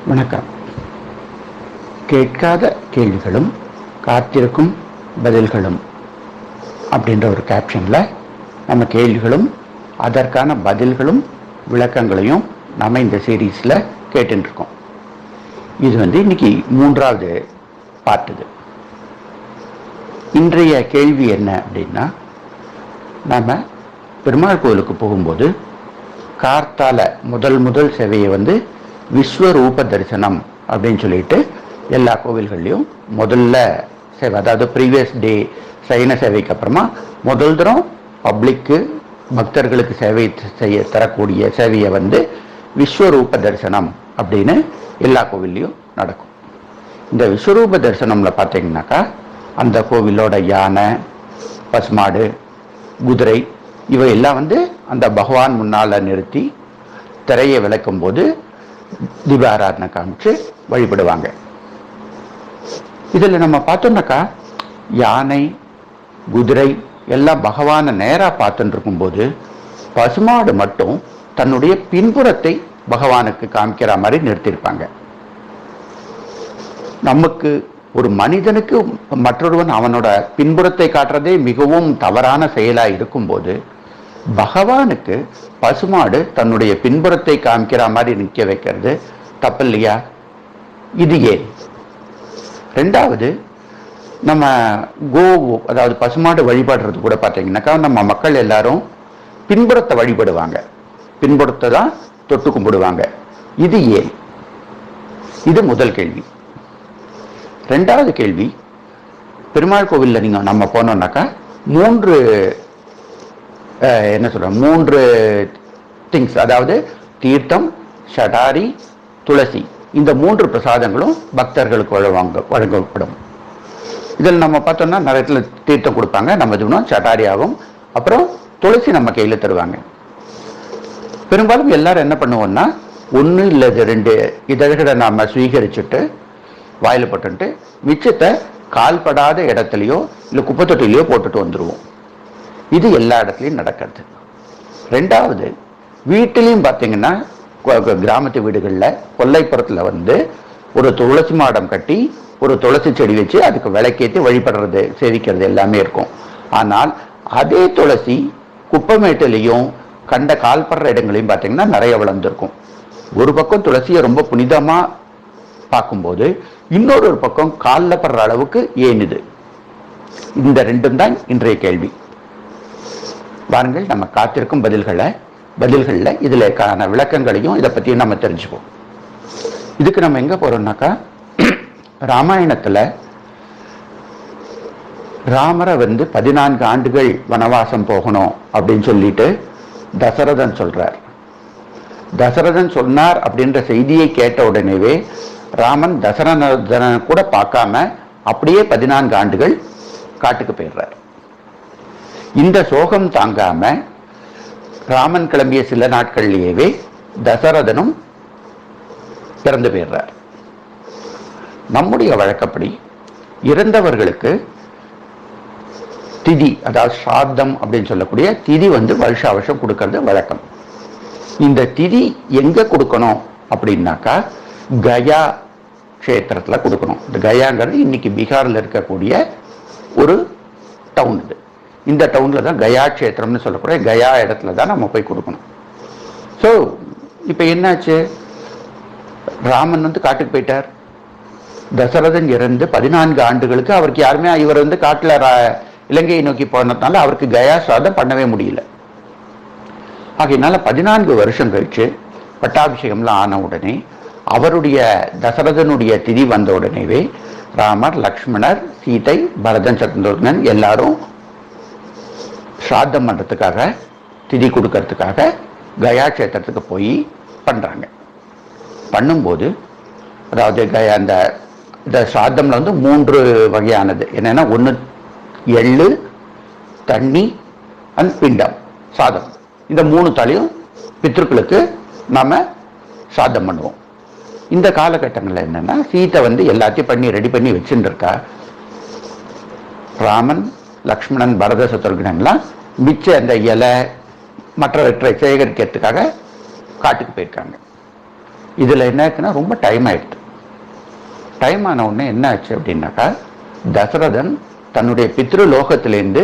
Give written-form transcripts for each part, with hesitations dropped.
வணக்கம். கேட்காத கேள்விகளும் காத்திருக்கும் பதில்களும் அப்படின்ற ஒரு கேப்ஷனில் நம்ம கேள்விகளும் அதற்கான பதில்களும் விளக்கங்களையும் நம்ம இந்த சீரீஸில் கேட்டுருக்கோம். இது இன்னைக்கு 3வது பார்ட். இது இன்றைய கேள்வி என்ன அப்படின்னா, நம்ம பெருமாள் கோவிலுக்கு போகும்போது கார்த்தால முதல் சேவையை விஸ்வரூப தரிசனம் அப்படின்னு சொல்லிட்டு எல்லா கோவில்கள்லையும் முதல்ல சேவை, அதாவது ப்ரீவியஸ் டே சைன சேவைக்கு அப்புறமா முதல் தரம் பப்ளிக்கு பக்தர்களுக்கு சேவை செய்ய தரக்கூடிய சேவையை விஸ்வரூப தரிசனம் அப்படின்னு எல்லா கோவில்லையும் நடக்கும். இந்த விஸ்வரூப தரிசனம்ல பார்த்தீங்கன்னாக்கா அந்த கோவிலோட யானை, பசுமாடு, குதிரை இவையெல்லாம் அந்த பகவான் முன்னால நிறுத்தி திரையை விளக்கும் போது தீபாராதனை காமிச்சு வழிபடுவாங்க. இதில் நம்ம பார்த்தோம்னாக்கா யானை, குதிரை எல்லாம் பகவானை நேராக பார்த்துட்டு இருக்கும்போது பசுமாடு மட்டும் தன்னுடைய பின்புறத்தை பகவானுக்கு காமிக்கிற மாதிரி நிறுத்தியிருப்பாங்க. நமக்கு ஒரு மனிதனுக்கு மற்றொருவன் அவனோட பின்புறத்தை காட்டுறதே மிகவும் தவறான செயலாக இருக்கும்போது பகவானுக்கு பசுமாடு தன்னுடைய பின்புறத்தை காமிக்கிற மாதிரி நிற்க வைக்கிறது தப்பு இல்லையா? இது ஏன்? ரெண்டாவது, நம்ம அதாவது பசுமாடு வழிபாடுறது கூட பார்த்தீங்கன்னாக்கா நம்ம மக்கள் எல்லாரும் பின்புறத்தை வழிபடுவாங்க, பின்புறத்தை தான் தொட்டு கும்பிடுவாங்க. இது ஏன்? இது முதல் கேள்வி. ரெண்டாவது கேள்வி, பெருமாள் கோவிலில் நீங்கள் நம்ம போனோம்னாக்கா மூன்று திங்ஸ், அதாவது தீர்த்தம், ஷடாரி, துளசி, இந்த 3 பிரசாதங்களும் பக்தர்களுக்கு வழங்கப்படும். இதில் நம்ம பார்த்தோம்னா நிறைய தீர்த்தம் கொடுப்பாங்க, நம்ம இதுவும் ஷடாரி ஆகும், அப்புறம் துளசி நம்ம கையில் தருவாங்க. பெரும்பாலும் எல்லாரும் என்ன பண்ணுவோம்னா 1 இல்லை 2 இதழ்களை நாம் சுவீகரிச்சுட்டு வாயில் போட்டுட்டு மிச்சத்தை கால்படாத இடத்துலையோ இல்லை குப்பை தொட்டிலையோ போட்டுட்டு வந்துடுவோம். இது எல்லா இடத்துலையும் நடக்கிறது. ரெண்டாவது, வீட்டிலையும் பார்த்தீங்கன்னா கிராமத்து வீடுகளில் கொல்லைப்புறத்தில் ஒரு துளசி மாடம் கட்டி ஒரு துளசி செடி வச்சு அதுக்கு விளக்கேற்றி வழிபடுறது, சேவிக்கிறது எல்லாமே இருக்கும். ஆனால் அதே துளசி குப்பமேட்டிலையும் கண்ட கால்படுற இடங்களையும் பார்த்தீங்கன்னா நிறைய வளர்ந்துருக்கும். ஒரு பக்கம் துளசியை ரொம்ப புனிதமாக பார்க்கும்போது இன்னொரு பக்கம் காலில் படுற அளவுக்கு ஏனுது. இந்த ரெண்டும் தான் இன்றைய கேள்வி. வாருங்கள், நம்ம காத்திருக்கும் பதில்களில் இதில் கான விளக்கங்களையும் இதை பற்றியும் நம்ம தெரிஞ்சுப்போம். இதுக்கு நம்ம எங்கே போகிறோம்னாக்கா, ராமாயணத்தில் ராமரை 14 ஆண்டுகள் வனவாசம் போகணும் அப்படின்னு சொல்லிட்டு தசரதன் சொல்றார். தசரதன் சொன்னார் அப்படின்ற செய்தியை கேட்ட உடனேவே ராமன் தசரதனை கூட பார்க்காம அப்படியே 14 ஆண்டுகள் காட்டுக்கு போயிடுறார். இந்த சோகம் தாங்காம ராமன் கிளம்பிய சில நாட்கள்லேயே தசரதனும் பிறந்து போயிடுறார். நம்முடைய வழக்கப்படி இறந்தவர்களுக்கு திதி, அதாவது ஸ்ராத்தம் அப்படின்னு சொல்லக்கூடிய திதி வருஷா வருஷம் கொடுக்கறது வழக்கம். இந்த திதி எங்க கொடுக்கணும் அப்படின்னாக்கா கயா க்ஷேத்திரத்தில் கொடுக்கணும். இந்த கயாங்கிறது இன்னைக்கு பீகாரில் இருக்கக்கூடிய ஒரு டவுன். இது இந்த டவுனில் தான் கயா க்ஷேத்திரம்னு சொல்லக்கூடிய கயா இடத்துல தான் நம்ம போய் கொடுக்கணும். ஸோ இப்போ என்னாச்சு, ராமன் காட்டுக்கு போயிட்டார். தசரதன் இறந்து 14 ஆண்டுகளுக்கு அவருக்கு யாருமே இவர் காட்டில் இலங்கையை நோக்கி போனதுனால அவருக்கு கயா சாதம் பண்ணவே முடியல. ஆகையினால 14 வருஷம் கழிச்சு பட்டாபிஷேகம்லாம் ஆன உடனே அவருடைய தசரதனுடைய திதி வந்த உடனேவே ராமர், லக்ஷ்மணர், சீதை, பரதன், சத்ருகன் எல்லாரும் ஸ்ராத்தம் பண்ணுறதுக்காக, திதி கொடுக்கறதுக்காக கயா கஷேத்திரத்துக்கு போய் பண்ணுறாங்க. பண்ணும்போது அதாவது கயா இந்த ஸ்ராத்தம்ல 3 வகையானது என்னென்னா, 1 எள்ளு, தண்ணி அண்ட் பிண்டம், சாதம். இந்த 3 தாலையும் பித்ருக்களுக்கு நாம் சாதம் பண்ணுவோம். இந்த காலகட்டங்களில் என்னென்னா, சீத்தை எல்லாத்தையும் பண்ணி ரெடி பண்ணி வச்சுட்டு இருக்கா. ராமன், லக்ஷ்மணன், பரத, சத்ருகன்லாம் மிச்ச அந்த இலை மற்றவற்றை சேகரிக்கிறதுக்காக காட்டுக்கு போயிருக்காங்க. இதில் என்ன இருக்குன்னா ரொம்ப டைம் ஆயிடுது. டைம் ஆன உடனே என்ன ஆச்சு அப்படின்னாக்கா, தசரதன் தன்னுடைய பித்ரு லோகத்திலேருந்து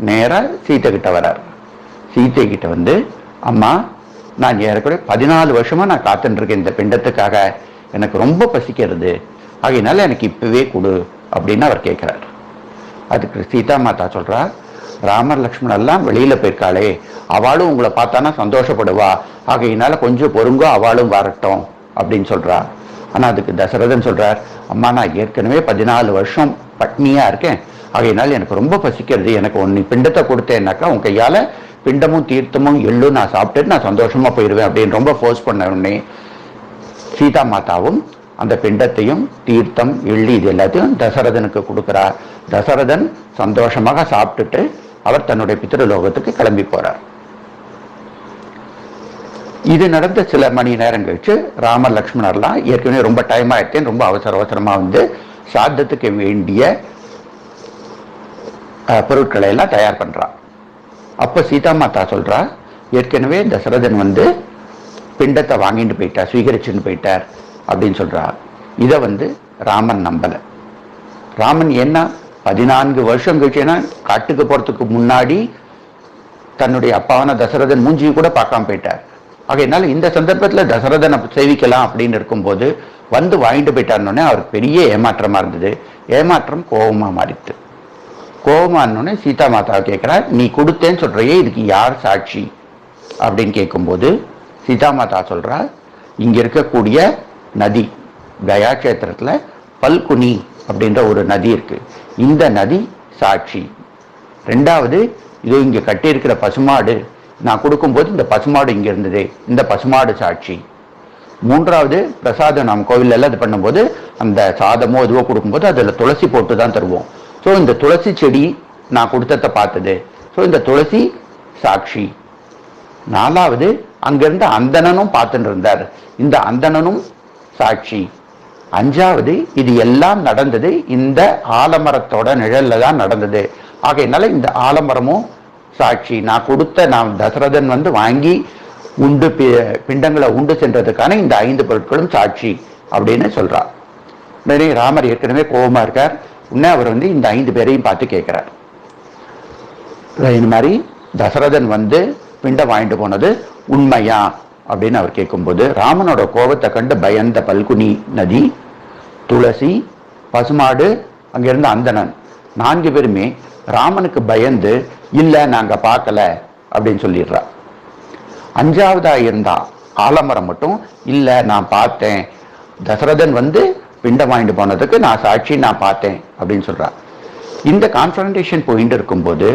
நேராக சீத்தை கிட்ட வர்றார். சீத்தை கிட்ட வந்து, அம்மா, நான் ஏறக்குறைய 14 வருஷமா நான் காத்துட்டு இருக்கேன் இந்த பிண்டத்துக்காக, எனக்கு ரொம்ப பசிக்கிறது, ஆகையினால எனக்கு இப்பவே கொடு அப்படின்னு அவர் கேட்கிறார். அதுக்கு சீதா மாதா சொல்றா, ராமர் லக்ஷ்மணன் எல்லாம் வெளியில போயிருக்காளே, அவளும் உங்களை பார்த்தானா சந்தோஷப்படுவா, ஆகையினால கொஞ்சம் பொறுங்க, அவளும் வரட்டும் அப்படின்னு சொல்றா. ஆனா அதுக்கு தசரதன் சொல்றார், அம்மா, நான் ஏற்கனவே 14 வருஷம் பட்னியா இருக்கேன், ஆகையினால எனக்கு ரொம்ப பசிக்கிறது, எனக்கு ஒன்னு பிண்டத்தை கொடுத்தேன்னாக்கா உன் கையால பிண்டமும் தீர்த்தமும் எள்ளும் நான் சாப்பிட்டுட்டு நான் சந்தோஷமா போயிடுவேன் அப்படின்னு ரொம்ப ஃபோர்ஸ் பண்ண உடனே சீதா மாதாவும் அந்த பிண்டத்தையும் தீர்த்தம் எள்ளி இது எல்லாத்தையும் தசரதனுக்கு கொடுக்கிறா. தசரதன் சந்தோஷமாக சாப்பிட்டுட்டு அவர் தன்னுடைய பித்ருலோகத்துக்கு கிளம்பி போறார். இது நடந்த சில மணி நேரம் கழிச்சு ராமர் லக்ஷ்மணர்லாம் ஏற்கனவே ரொம்ப டைம் ஆயிடுச்சேன்னு ரொம்ப அவசரமா வந்து சாத்தத்துக்கு வேண்டிய பொருட்களை எல்லாம் தயார் பண்றா. அப்ப சீதா மாதா சொல்றா, ஏற்கனவே தசரதன் வந்து பிண்டத்தை வாங்கிட்டு போயிட்டார், ஸ்வீகரிச்சுட்டு போயிட்டார் அப்படின்னு சொல்றா. இதை வந்து ராமன் நம்பல. ராமன் என்ன 14 வருஷம் கழிச்சு, ஏன்னா காட்டுக்கு போறதுக்கு முன்னாடி தன்னுடைய அப்பாவான தசரதன் மூஞ்சி கூட பார்க்காம போயிட்டார். ஆகையினால இந்த சந்தர்ப்பத்தில் தசரதனை சேவிக்கலாம் அப்படின்னு இருக்கும்போது வந்து வாங்கிட்டு போயிட்டாருன்னொடனே அவருக்கு பெரிய ஏமாற்றமா இருந்தது. ஏமாற்றம் கோபமா மாறிட்டு, கோபமானோடனே சீதா மாதாவை கேட்கிறார், நீ கொடுத்தேன்னு சொல்றையே, இதுக்கு யார் சாட்சி அப்படின்னு கேட்கும்போது சீதா மாதா சொல்றா, இங்க இருக்கக்கூடிய நதி கயா கஷேத்திரத்துல பல்குனி அப்படின்ற ஒரு நதி இருக்கு, இந்த நதி சாட்சி. ரெண்டாவது, இது இங்க கட்டி இருக்கிற பசுமாடு, நான் கொடுக்கும்போது இந்த பசுமாடு இங்க இருந்தது, இந்த பசுமாடு சாட்சி. மூன்றாவது, பிரசாதம் நாம் கோவில் எல்லாம் இது பண்ணும்போது அந்த சாதமோ இதுவோ கொடுக்கும்போது அதுல துளசி போட்டு தான் தருவோம். ஸோ இந்த துளசி செடி நான் கொடுத்ததை பார்த்தது, ஸோ இந்த துளசி சாட்சி. நாலாவது, அங்கிருந்த அந்தணனும் பார்த்துட்டு இருந்தார், இந்த அந்தணனும் சாட்சி. அஞ்சாவது, இது எல்லாம் நடந்தது இந்த ஆலமரத்தோட நிழல்ல தான் நடந்தது, ஆகையினால இந்த ஆலமரமும் சாட்சி. நான் தசரதன் வந்து வாங்கி உண்டு பிண்டங்களை உண்டு சென்றதுக்கான இந்த 5 பொருட்களும் சாட்சி அப்படின்னு சொல்றார். ராமர் ஏற்கனவே கோபமா இருக்கார். உடனே அவர் வந்து இந்த 5 பேரையும் பார்த்து கேட்கிறார், இந்த மாதிரி தசரதன் வந்து பிண்டம் வாங்கிட்டு போனது உண்மையா அப்படின்னு அவர் கேட்கும்போது, ராமனோட கோபத்தை கண்டு பயந்த பல்குனி நதி, துளசி, பசுமாடு, அங்கிருந்த அந்தணன் 4 பேருமே ராமனுக்கு பயந்து இல்ல நாங்க பார்க்கல அப்படின்னு சொல்லிடுறா. 5வதா இருந்தா ஆலமரம் மட்டும் இல்ல நான் பார்த்தேன், தசரதன் வந்து பிண்டம் வாங்கிட்டு போனதுக்கு நான் சாட்சி, நான் பார்த்தேன் அப்படின்னு சொல்றா. இந்த கான்ஃபரன்டேஷன் போயிட்டு இருக்கும்போது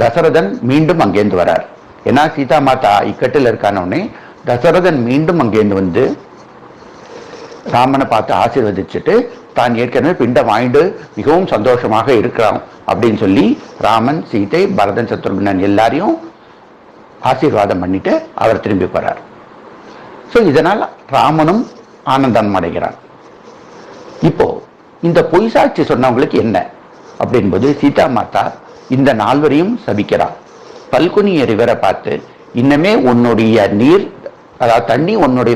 தசரதன் மீண்டும் அங்கேருந்து வரார். ஏன்னா சீதா மாதா இக்கட்டில் இருக்கானோடனே தசரதன் மீண்டும் அங்கேருந்து வந்து ராமனை பார்த்து ஆசீர்வதிச்சுட்டு தான் ஏற்கனவே பிண்டம் வாங்கிட்டு மிகவும் சந்தோஷமாக இருக்கிறான் அப்படின்னு சொல்லி ராமன், சீதை, பரதன், சத்ருக்னன் எல்லாரையும் ஆசீர்வாதம் பண்ணிட்டு அவர் திரும்பி போறார். ஸோ இதனால் ராமனும் ஆனந்தம் அடைகிறான். இப்போ இந்த பொய் சாட்சி சொன்னவங்களுக்கு என்ன அப்படின்போது சீதா மாதா இந்த 4வரையும் சபிக்கிறார். பல்குனி ரிவரை பார்த்து, இன்னமே உன்னுடைய நீர், அதாவது தண்ணி உன்னுடைய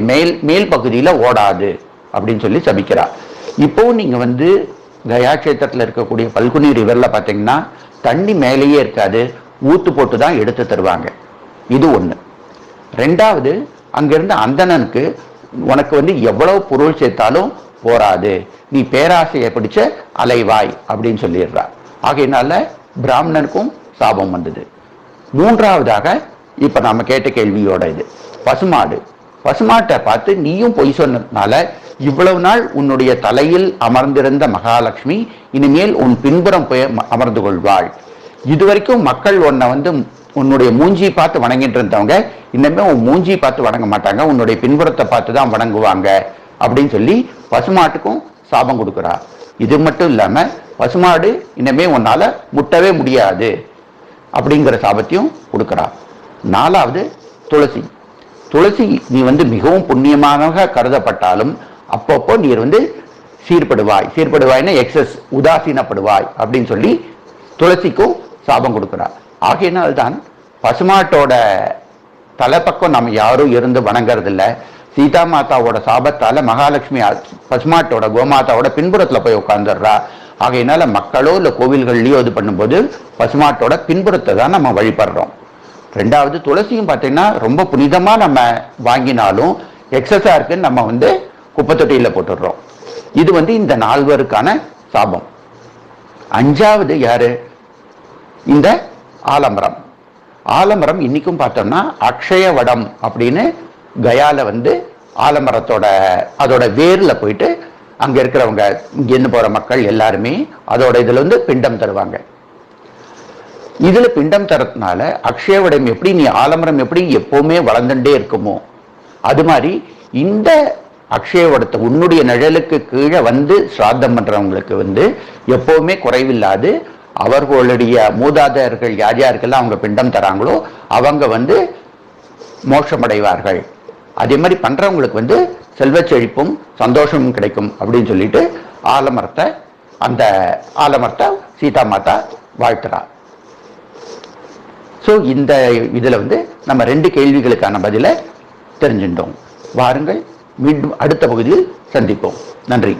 மேல் பகுதியில ஓடாது அப்படின்னு சொல்லி சபிக்கிறார். இப்போ நீங்க வந்து கயா கஷேத்திரத்தில் இருக்கக்கூடிய பல்குனி ரிவர்ல பார்த்தீங்கன்னா தண்ணி மேலேயே இருக்காது, ஊத்து போட்டு தான் எடுத்து தருவாங்க. இது ஒண்ணு. ரெண்டாவது, அங்கிருந்த அந்தணனுக்கு உனக்கு வந்து எவ்வளவு பொருள் சேர்த்தாலும் போராது, நீ பேராசையை பிடிச்ச அலைவாய் அப்படின்னு சொல்லிடுறா. ஆகையினால பிராமணனுக்கும் சாபம் வந்தது. மூன்றாவதாக இப்ப நாம கேட்ட கேள்வியோட இது பசுமாட்டை பார்த்து நீயும் பொய் சொன்னதுனால இவ்வளவு நாள் உன்னுடைய தலையில் அமர்ந்திருந்த மகாலட்சுமி இனிமேல் உன் பின்புறம் போய் அமர்ந்து கொள்வாள். இதுவரைக்கும் மக்கள் உன்னை வந்து உன்னுடைய மூஞ்சி பார்த்து வணங்கிட்டு இருந்தவங்க இன்னமே உன் மூஞ்சி பார்த்து வணங்க மாட்டாங்க, உன்னுடைய பின்புறத்தை பார்த்து தான் வணங்குவாங்க அப்படின்னு சொல்லி பசுமாட்டுக்கும் சாபம் கொடுக்குறா. இது மட்டும் இல்லாம பசுமாடு இனிமே உன்னால முட்டவே முடியாது அப்படிங்கிற சாபத்தையும் கொடுக்குறா. நாலாவது, துளசி நீ வந்து மிகவும் புண்ணியமாக கருதப்பட்டாலும் அப்பப்போ நீ வந்து சீர்படுவாய்னா எக்ஸஸ், உதாசீனப்படுவாய் அப்படின்னு சொல்லி துளசிக்கும் சாபம் கொடுக்குறா. ஆகையினால்தான் பசுமாட்டோட தலைப்பக்கம் நம்ம யாரும் இருந்து வணங்குறது இல்லை, சீதா மாதாவோட சாபத்தால மகாலட்சுமி பசுமாட்டோட கோமாதாவோட பின்புறத்துல போய் உட்காந்துடுறா. ஆகையினால மக்களோ இல்லை கோவில்கள்லயோ இது பண்ணும்போது பசுமாட்டோட பின்புறத்தை தான் நம்ம வழிபடுறோம். ரெண்டாவது துளசியும் பார்த்தீங்கன்னா ரொம்ப புனிதமா நம்ம வாங்கினாலும் எக்ஸஸா இருக்குன்னு நம்ம குப்பை தொட்டியில போட்டுடுறோம். இது இந்த 4 சாபம். 5வது யாரு? இந்த ஆலமரம். ஆலமரம் இன்னைக்கும் பார்த்தோம்னா அக்ஷய வடம் அப்படின்னு கயால ஆலமரத்தோட அதோட வேர்ல போயிட்டு அங்க இருக்கிறவங்க இங்கிருந்து போற மக்கள் எல்லாருமே அதோட இதுல பிண்டம் தருவாங்க. இதுல பிண்டம் தரதுனால அக்ஷய வடம் எப்படி நீ ஆலமரம் எப்படி எப்பவுமே வளர்ந்துட்டே இருக்குமோ அது மாதிரி இந்த அக்ஷய வடத்தை உன்னுடைய நிழலுக்கு கீழே சிராத்தம் பண்றவங்களுக்கு எப்பவுமே குறைவில்லாது அவர்களுடைய மூதாதையர்கள் யார் யாருக்கெல்லாம் அவங்க பிண்டம் தராங்களோ அவங்க மோட்சமடைவார்கள். அதே மாதிரி பண்றவங்களுக்கு செல்வ செழிப்பும் சந்தோஷமும் கிடைக்கும் அப்படின்னு சொல்லிட்டு அந்த ஆலமரத்தை சீதா மாதா வாழ்த்துறார். ஸோ இந்த இதுல நம்ம 2 கேள்விகளுக்கான பதிலை தெரிஞ்சுட்டோம். வாருங்கள் மீண்டும் அடுத்த பகுதியில் சந்திப்போம். நன்றி.